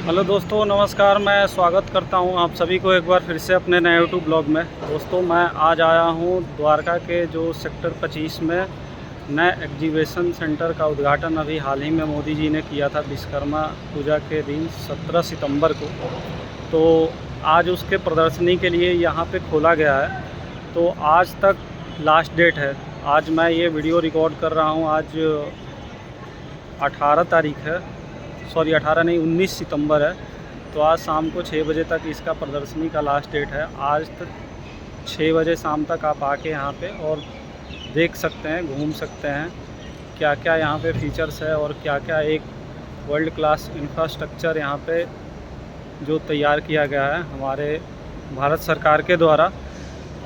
Hello दोस्तों, नमस्कार। मैं स्वागत करता हूं आप सभी को एक बार फिर से अपने नए यूट्यूब ब्लॉग में। दोस्तों, मैं आज आया हूं द्वारका के जो सेक्टर 25 में नए एग्जीबिशन सेंटर का उद्घाटन अभी हाल ही में मोदी जी ने किया था विश्वकर्मा पूजा के दिन 17 सितंबर को। तो आज उसके प्रदर्शनी के लिए यहां पे खोला गया है। तो आज तक लास्ट डेट है। आज मैं ये वीडियो रिकॉर्ड कर रहा हूँ। आज 18 तारीख है, सॉरी 18 नहीं 19 सितंबर है। तो आज शाम को 6 बजे तक इसका प्रदर्शनी का लास्ट डेट है। आज तक 6 बजे शाम तक आप आके यहाँ पे और देख सकते हैं, घूम सकते हैं क्या क्या यहाँ पे फीचर्स है और क्या क्या एक वर्ल्ड क्लास इंफ्रास्ट्रक्चर यहाँ पे जो तैयार किया गया है हमारे भारत सरकार के द्वारा।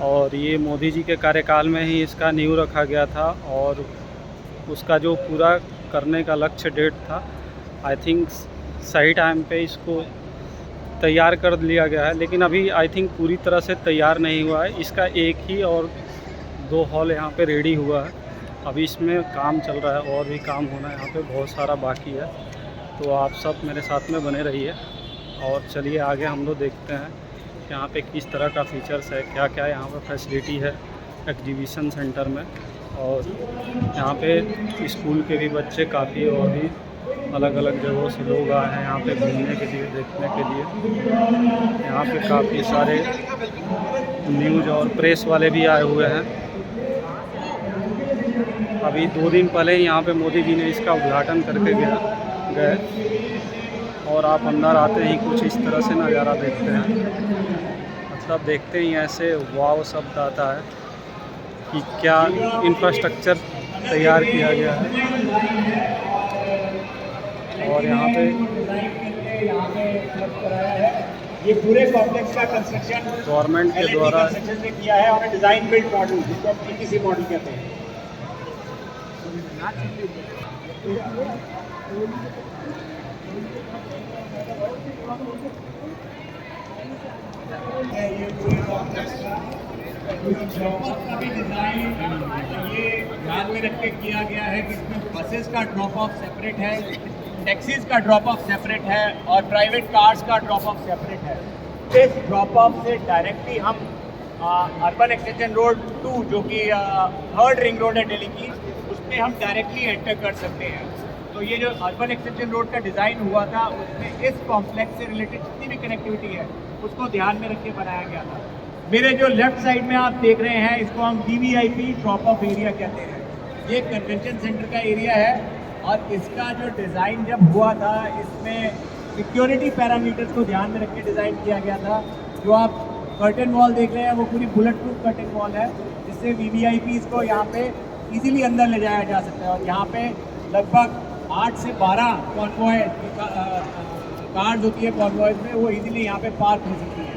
और ये मोदी जी के कार्यकाल में ही इसका नींव रखा गया था और उसका जो पूरा करने का लक्ष्य डेट था, आई थिंक सही टाइम पे इसको तैयार कर लिया गया है। लेकिन अभी आई थिंक पूरी तरह से तैयार नहीं हुआ है। इसका एक ही और 2 हॉल यहाँ पे रेडी हुआ है। अभी इसमें काम चल रहा है और भी काम होना है, यहाँ पे बहुत सारा बाकी है। तो आप सब मेरे साथ में बने रहिए और चलिए आगे हम लोग देखते हैं कि यहाँ पे किस तरह का फीचर्स है, क्या क्या यहाँ पे फैसिलिटी है एग्जीबिशन सेंटर में। और यहाँ पे स्कूल के भी बच्चे काफ़ी और भी अलग अलग जगहों से लोग आए हैं यहाँ पे घूमने के लिए, देखने के लिए। यहाँ पे काफ़ी सारे न्यूज़ और प्रेस वाले भी आए हुए हैं। अभी 2 दिन पहले ही यहाँ पे मोदी जी ने इसका उद्घाटन करके गए और आप अंदर आते ही कुछ इस तरह से नज़ारा देखते हैं। मतलब देखते ही ऐसे वाव शब्द आता है कि क्या इंफ्रास्ट्रक्चर तैयार किया गया है। और यहाँ पे ये पूरे कॉम्प्लेक्स का कंस्ट्रक्शन गवर्नमेंट के द्वारा किया है और डिजाइन बिल्ड मॉडल, जिसको हम पीटीसी मॉडल कहते हैं। ये पूरे कॉम्प्लेक्स का भी डिजाइन ये ध्यान में रख के किया गया है कि इसमें बसेस का ड्रॉप ऑफ सेपरेट है, टैक्सीज का ड्रॉप ऑफ सेपरेट है और प्राइवेट कार्स का ड्रॉप ऑफ सेपरेट है। इस ड्रॉप ऑफ से डायरेक्टली हम अर्बन एक्सटेंशन रोड 2 जो कि 3rd रिंग रोड है दिल्ली की, उसमें हम डायरेक्टली एंटर कर सकते हैं। तो ये जो अर्बन एक्सटेंशन रोड का डिज़ाइन हुआ था उसमें इस कॉम्प्लेक्स से रिलेटेड जितनी भी कनेक्टिविटी है उसको ध्यान में रख के बनाया गया था। मेरे जो लेफ्ट साइड में आप देख रहे हैं, इसको हम VVIP ड्रॉप ऑफ एरिया कहते हैं। ये कन्वेंशन सेंटर का एरिया है और इसका जो डिज़ाइन जब हुआ था इसमें सिक्योरिटी पैरामीटर्स को ध्यान में रख के डिज़ाइन किया गया था। जो आप कर्टन वॉल देख रहे हैं वो पूरी बुलेट प्रूफ कर्टन वॉल है, जिससे VVIPs को यहाँ पे इजीली अंदर ले जाया जा सकता है। और यहाँ पे लगभग 8 से 12 कॉन्वॉय कार्स होती है कॉन्वॉयज में, वो इजीली यहाँ पे पार्क हो सकती है।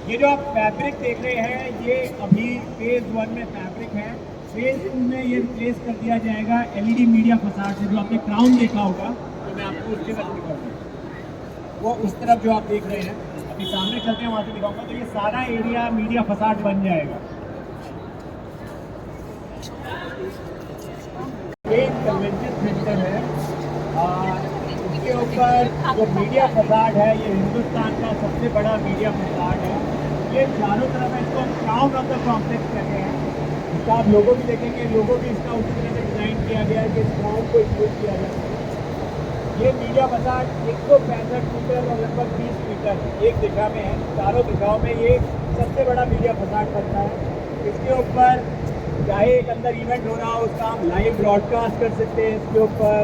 ये जो आप फैब्रिक देख रहे हैं ये अभी फेज़ 1 में फैब्रिक है। फेज़ 2 में ये रिप्लेस कर दिया जाएगा LED मीडिया फसाड से। जो आपने क्राउन देखा होगा, तो मैं आपको उसके तरफ दिखाऊंगा, वो उस तरफ जो आप देख रहे हैं, अभी सामने चलते हैं वहाँ से दिखाऊंगा। तो ये सारा एरिया मीडिया फसाड बन जाएगा। ये कन्वेंशन सेंटर है, इसके ऊपर जो मीडिया फसाड है ये हिंदुस्तान का सबसे बड़ा मीडिया फसाड है। ये चारों तरफ है, इसको क्राउन ऑफ द कॉम्प्लेक्स कहते हैं। इसका आप लोगो भी देखेंगे, लोगो भी इसका उसी तरह से डिज़ाइन किया गया है कि इस क्राउन को यूज किया जाए। ये मीडिया फसाड 165 मीटर और लगभग 20 मीटर एक दिशा में है। चारों दिशाओं में ये सबसे बड़ा मीडिया फसाड बनता है। इसके ऊपर चाहे एक अंदर इवेंट हो रहा हो उसका हम लाइव ब्रॉडकास्ट कर सकते हैं। इसके ऊपर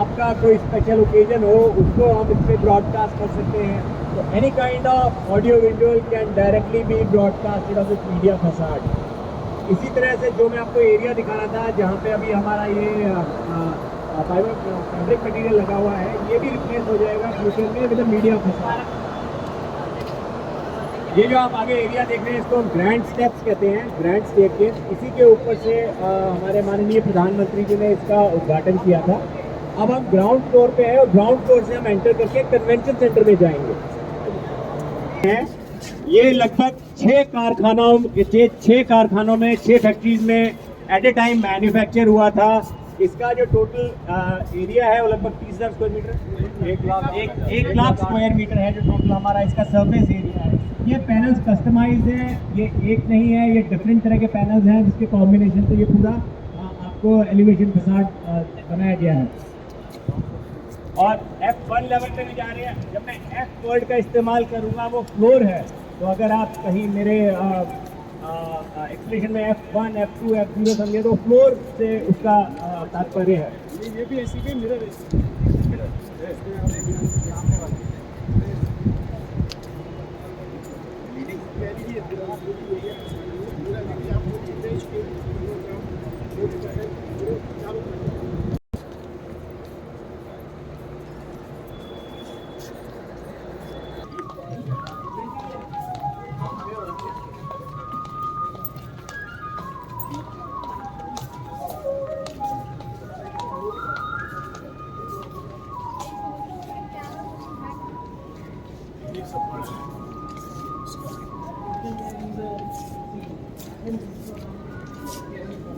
आपका कोई स्पेशल ओकेजन हो उसको हम इस पर ब्रॉडकास्ट कर सकते हैं। तो any kind of audio visual can directly be broadcasted of this media facade. इसी तरह से जो मैं आपको एरिया दिखा रहा था जहाँ पे अभी हमारा ये फैब्रिक मटेरियल लगा हुआ है, ये भी रिप्लेस हो जाएगा फ्यूचर में विद मीडिया फसाड। ये जो आप आगे एरिया देख रहे हैं इसको हम ग्रैंड स्टेप्स कहते हैं, ग्रैंड स्टेयरकेस। इसी के ऊपर से हमारे माननीय प्रधानमंत्री जी ने इसका उद्घाटन किया था। अब हम ग्राउंड फ्लोर पे है और ग्राउंड फ्लोर से हम एंटर करके कन्वेंशन सेंटर में जाएंगे। ये लगभग 6 कारखानों में 6 फैक्ट्रीज में एट ए टाइम मैन्युफैक्चर हुआ था। इसका जो टोटल एरिया है वो लगभग 30,000 square metre, 1 lakh square metre है जो टोटल हमारा इसका सरफेस एरिया है। ये पैनल्स कस्टमाइज्ड है, ये एक नहीं है, ये डिफरेंट तरह के पैनल्स हैं जिसके कॉम्बिनेशन से ये पूरा आपको एलिवेशन फसाड बनाया गया है। और F1 लेवल पे भी जा रहे हैं। जब मैं F वर्ड का इस्तेमाल करूँगा वो फ्लोर है, तो अगर आप कहीं मेरे एक्सप्लेनेशन में F1, F2, F0 समझे तो फ्लोर से उसका तात्पर्य है। ये भी ऐसी भी mirror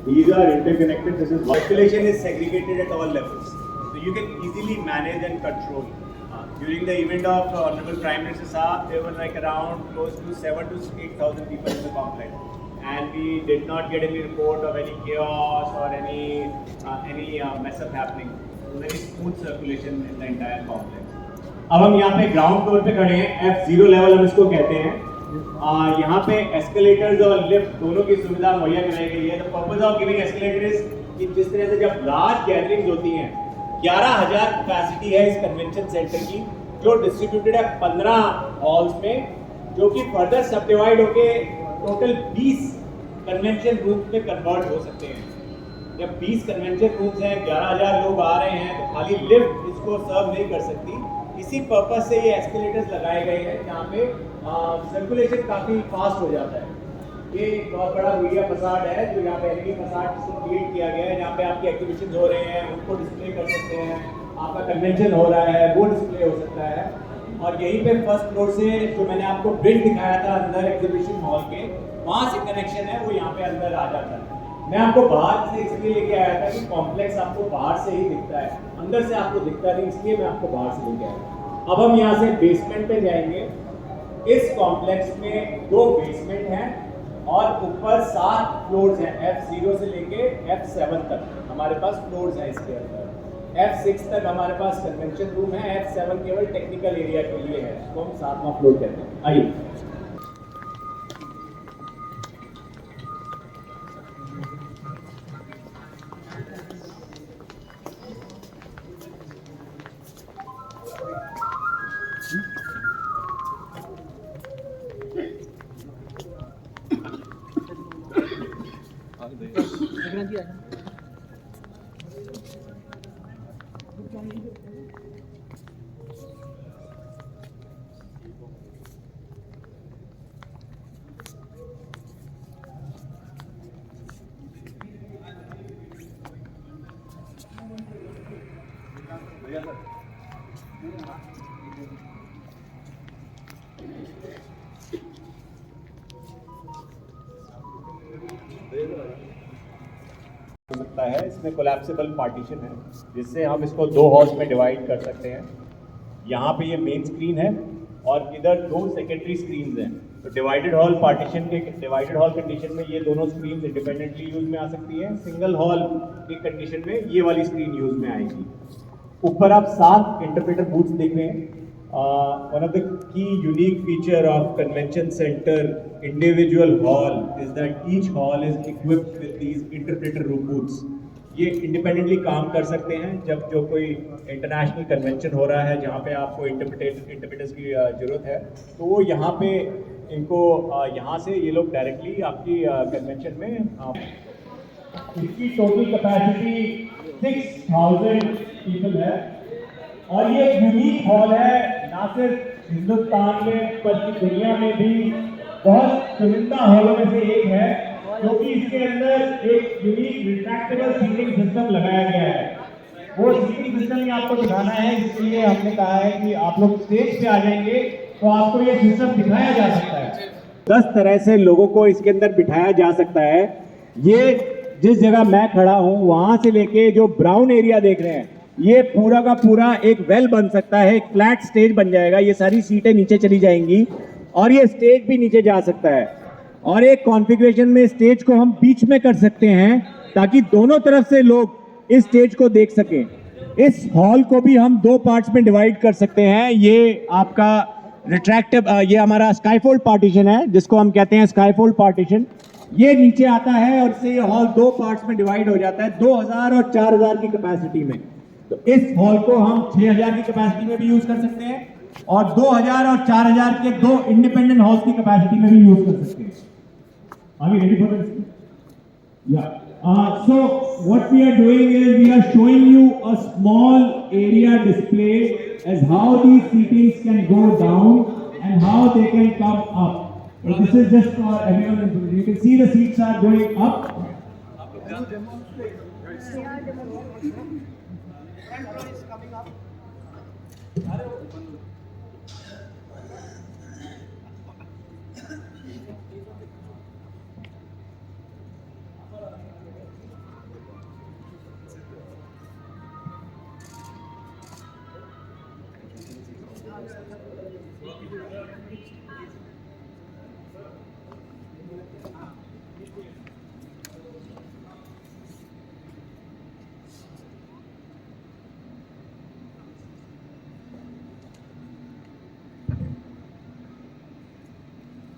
These are interconnected. This is circulation is segregated at all levels, so you can easily manage and control. During the event of Honorable Prime Minister Saab, there were like around close to 7,000 to 8,000 people in the complex, and we did not get any report of any chaos or any mess up happening. Very smooth circulation in the entire complex. अब हम यहाँ पे ground floor पे खड़े हैं, F0 level हम इसको कहते हैं। यहाँ पे एस्केलेटर्स और लिफ्ट दोनों की सुविधा मुहैया कराई गई है। The purpose of giving escalator is कि जिस तरह से जब लार्ज गैदरिंग्स होती हैं, 11,000 कैपेसिटी है इस कन्वेंशन सेंटर की, जो डिस्ट्रीब्यूटेड है 15 हॉल्स में, जो कि फर्दर सब डिवाइड होके टोटल 20 कन्वेंशन रूम्स में कन्वर्ट हो सकते हैं। जब 20 कन्वेंशन रूम्स हैं, 11,000 लोग आ रहे हैं, तो खाली लिफ्ट इसको सर्व नहीं कर सकती। इसी पर्पस से ये एस्केलेटर्स लगाए गए हैं जहाँ पे सर्कुलेशन काफ़ी फास्ट हो जाता है। ये एक बहुत बड़ा मीडिया फसाड है जो यहाँ पे एलईडी फसाड क्रिएट किया गया है, जहाँ पे आपके एक्टिविशन हो रहे हैं उनको डिस्प्ले कर सकते हैं, आपका कन्वेंशन हो रहा है वो डिस्प्ले हो सकता है। और यहीं पे फर्स्ट फ्लोर से जो मैंने आपको ब्रिज दिखाया था अंदर एग्जीबिशन हॉल के, वहाँ से कनेक्शन है, वो यहाँ पे अंदर आ जाता है। मैं आपको बाहर से इसलिए लेके आया था कि कॉम्प्लेक्स आपको बाहर से ही दिखता है, अंदर से आपको दिखता नहीं, इसलिए मैं आपको बाहर से लेके आया। अब हम यहाँ से बेसमेंट पे जाएंगे। इस कॉम्प्लेक्स में 2 बेसमेंट हैं और ऊपर 7 फ्लोर्स हैं। F0 से लेके F7 तक हमारे पास फ्लोर्स हैं इसके अंदर। F6 तक हमारे पास कन्वेंशन रूम है, F7 केवल टेक्निकल एरिया के लिए है, इसको हम 7वां फ्लोर कहते हैं। आइए सकता है, इसमें कोलैप्सिबल पार्टीशन है जिससे हम इसको 2 हॉल्स में डिवाइड कर सकते हैं। यहाँ पे ये मेन स्क्रीन है और इधर 2 सेकेंडरी स्क्रीन्स हैं। तो डिवाइडेड हॉल पार्टीशन के डिवाइडेड हॉल कंडीशन में ये दोनों स्क्रीन इंडिपेंडेंटली यूज में आ सकती हैं। सिंगल हॉल की कंडीशन में ये वाली स्क्रीन यूज में आएगी। ऊपर आप 7 इंटरप्रेटर बूथ्स देख रहे हैं। One of the key unique feature of convention center individual hall is that each hall is equipped with these interpreter room booths. ये इंडिपेंडेंटली काम कर सकते हैं। जब जो कोई इंटरनेशनल कन्वेंशन हो रहा है जहाँ पे आपको इंटरप्रेटर्स की ज़रूरत है, तो वो यहाँ पे इनको यहाँ से ये लोग डायरेक्टली आपकी कन्वेंशन में इसकी टोटल कैपेसिटी 6,000 पीपल है। और ये एक यूनिक हॉल है, ना सिर्फ हिंदुस्तान में बल्कि दुनिया में भी बहुत चुनिंदा हॉलों में से एक है, क्योंकि इसके अंदर एक यूनिक रिट्रैक्टेबल सीटिंग सिस्टम लगाया गया है। वो सीटिंग सिस्टम ही आपको दिखाना है, इसलिए हमने कहा है कि आप लोग स्टेज पे आ जाएंगे तो आपको ये सिस्टम दिखाया जा सकता है। 10 तरह से लोगों को इसके अंदर बिठाया जा सकता है। ये जिस जगह मैं खड़ा हूं वहां से लेके जो ब्राउन एरिया देख रहे हैं, ये पूरा का पूरा एक वेल बन सकता है, एक फ्लैट स्टेज बन जाएगा। ये सारी सीटें नीचे चली जाएंगी और ये स्टेज भी नीचे जा सकता है। और एक कॉन्फ़िगरेशन में स्टेज को हम बीच में कर सकते हैं ताकि दोनों तरफ से लोग इस स्टेज को देख सकें। इस हॉल को भी हम दो पार्ट्स में डिवाइड कर सकते हैं। ये आपका रिट्रैक्टिव, ये हमारा स्काईफोल्ड पार्टीशन है जिसको हम कहते हैं स्काईफोल्ड पार्टीशन। ये नीचे आता है और इससे ये हॉल दो पार्ट्स में डिवाइड हो जाता है 2000 और 4000 की कैपेसिटी में। तो इस हॉल को हम 6000 की कैपेसिटी में भी यूज कर सकते हैं और 2000 और 4000 के दो इंडिपेंडेंट हॉल्स की कैपेसिटी में भी यूज कर सकते हैं। Are we ready for this? Yeah. So what we are doing is we are showing you a small area display as how these seatings can go down and how they can come up. So this is just for everyone. You can see the seats are going up.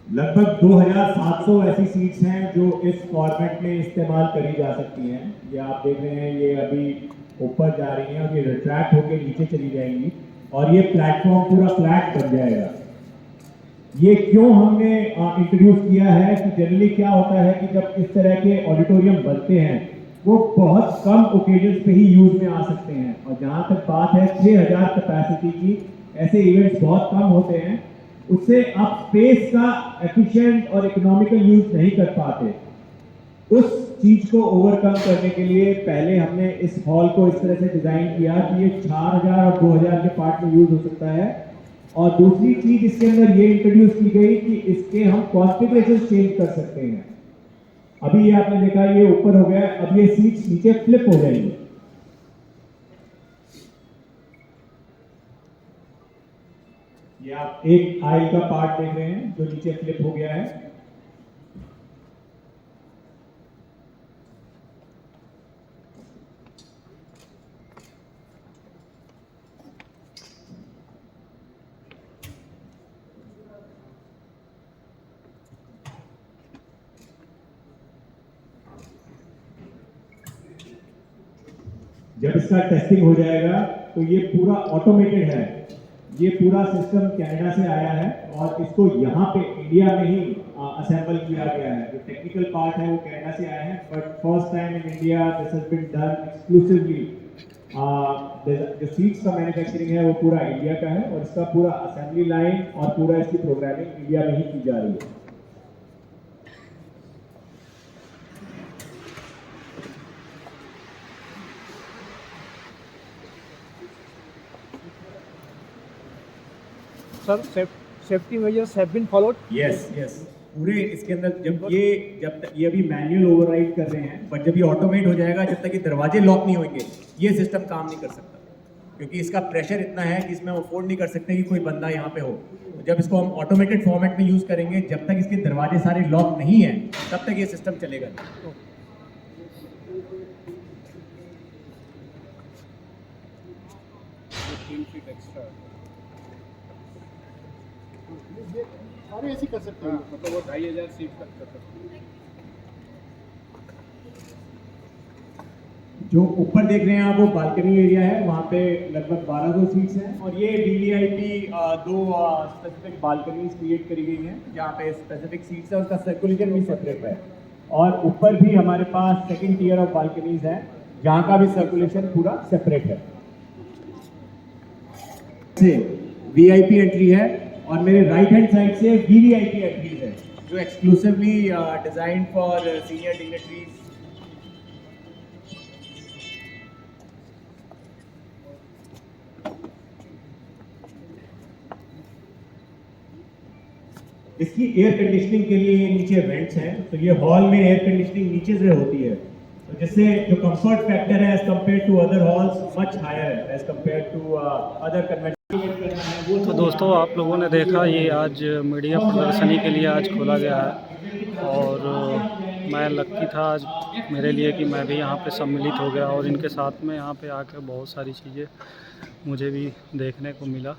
लगभग 2700 ऐसी seats हैं जो इस format में इस्तेमाल करी जा सकती हैं। ये आप देख रहे हैं, ये अभी ऊपर जा रही हैं और ये रिट्रैक्ट होकर नीचे चली जाएंगी और ये प्लेटफॉर्म पूरा फ्लैट बन जाएगा। ये क्यों हमने इंट्रोड्यूस किया है कि जनरली क्या होता है कि जब इस तरह के ऑडिटोरियम बनते हैं वो बहुत कम ओकेजन्स पे ही यूज में आ सकते हैं, और जहाँ तक बात है 6000 कैपेसिटी की, ऐसे इवेंट्स बहुत कम होते हैं। उससे आप स्पेस का एफिशिएंट और इकोनॉमिकल यूज नहीं कर पाते। उस चीज को ओवरकम करने के लिए पहले हमने इस हॉल को इस तरह से डिजाइन किया कि ये 4000 और 2000 के पार्ट में यूज हो सकता है। और दूसरी चीज इसके अंदर ये इंट्रोड्यूस की गई कि इसके हम कॉन्फ़िगरेशन चेंज कर सकते हैं। अभी ये आपने देखा ये ऊपर हो गया, अब ये सीट्स नीचे फ्लिप हो जाएंगी। ये आप एक आइल का पार्ट देख रहे हैं जो नीचे फ्लिप हो गया है। जब इसका टेस्टिंग हो जाएगा तो ये पूरा ऑटोमेटेड है। ये पूरा सिस्टम कनाडा से आया है और इसको यहाँ पे इंडिया में ही असेंबल किया गया है। जो टेक्निकल पार्ट है वो कनाडा से आया है, but first time in India this has been done exclusively. जो सीट्स का मैन्युफैक्चरिंग है वो पूरा इंडिया का है और इसका पूरा असेंबली लाइन और पूरा इसकी प्रोग्रामिंग इंडिया में ही की जा रही है। Sir safety measures have been followed? Yes yes, पूरे इसके अंदर जब तक ये अभी मैनुअल ओवरराइड कर रहे हैं, बट जब ये ऑटोमेट हो जाएगा, जब तक ये दरवाजे लॉक नहीं होंगे ये सिस्टम काम नहीं कर सकता, क्योंकि इसका प्रेशर इतना है कि इसमें हम अफोर्ड नहीं कर सकते कि कोई बंदा यहाँ पे हो। तो जब इसको हम ऑटोमेटेड फॉर्मेट में यूज़ करेंगे, जब तक इसके दरवाजे सारे लॉक नहीं हैं तब तक ये सिस्टम चलेगा नहीं। सारे ऐसे कर सकते हैं, मतलब वो 2500 सीट तक कर सकते हैं। जो ऊपर देख रहे हैं आप वो बालकनी एरिया है, वहाँ पे लगभग 1200 सीट्स हैं और ये वीवीआईपी दो स्पेसिफिक बालकनीज क्रिएट करी गई हैं जहाँ पे स्पेसिफिक सीट्स है, उसका सर्कुलेशन भी सेपरेट है। और ऊपर भी हमारे पास सेकंड टियर ऑफ बालकनीज है जहाँ का भी सर्कुलेशन पूरा सेपरेट है। वीआईपी एंट्री है और मेरे राइट हैंड साइड से वीवीआईपी एंट्रीज है जो exclusively design for senior dignitaries. इसकी एयर कंडीशनिंग के लिए ये नीचे वेंट्स हैं, तो ये हॉल में एयर कंडीशनिंग नीचे से होती है जिससे जो कंफर्ट फैक्टर है as compare to other halls much higher as compare to other convention. तो दोस्तों, आप लोगों ने देखा ये आज मीडिया प्रदर्शनी के लिए आज खोला गया है और मैं लक्की था आज मेरे लिए कि मैं भी यहाँ पे सम्मिलित हो गया और इनके साथ में यहाँ पे आकर बहुत सारी चीज़ें मुझे भी देखने को मिला।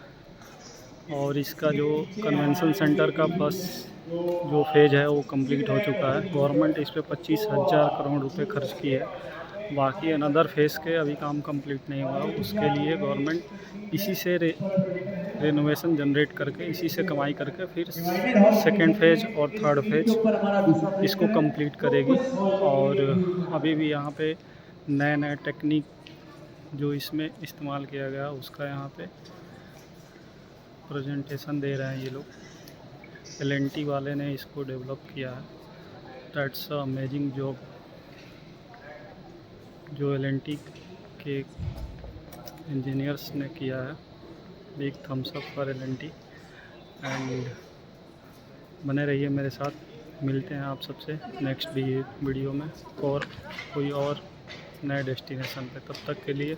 और इसका जो कन्वेंशन सेंटर का फर्स्ट जो फेज है वो कंप्लीट हो चुका है। गवर्नमेंट इस पे 25,000 करोड़ रुपए खर्च की है। बाकी अनदर फेज़ के अभी काम कंप्लीट नहीं हुआ, उसके लिए गवर्नमेंट इसी से रेनोवेशन जनरेट करके इसी से कमाई करके फिर सेकेंड फेज़ और थर्ड फेज़ इसको कंप्लीट करेगी। और अभी भी यहाँ पे नए नए टेक्निक जो इसमें इस्तेमाल किया गया उसका यहाँ पे प्रेजेंटेशन दे रहे हैं ये लोग। LNT वाले ने इसको डेवलप किया है। दैट्स अ अमेजिंग जॉब जो LNT के इंजीनियर्स ने किया है। Big thumbs up for LNT and बने रहिए मेरे साथ। मिलते हैं आप सबसे नेक्स्ट वीडियो में और कोई और नए डेस्टिनेशन पे। तब तक के लिए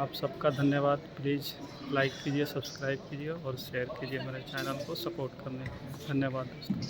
आप सबका धन्यवाद। प्लीज़ लाइक कीजिए, सब्सक्राइब कीजिए और शेयर कीजिए मेरे चैनल को सपोर्ट करने के लिए। धन्यवाद दोस्तों।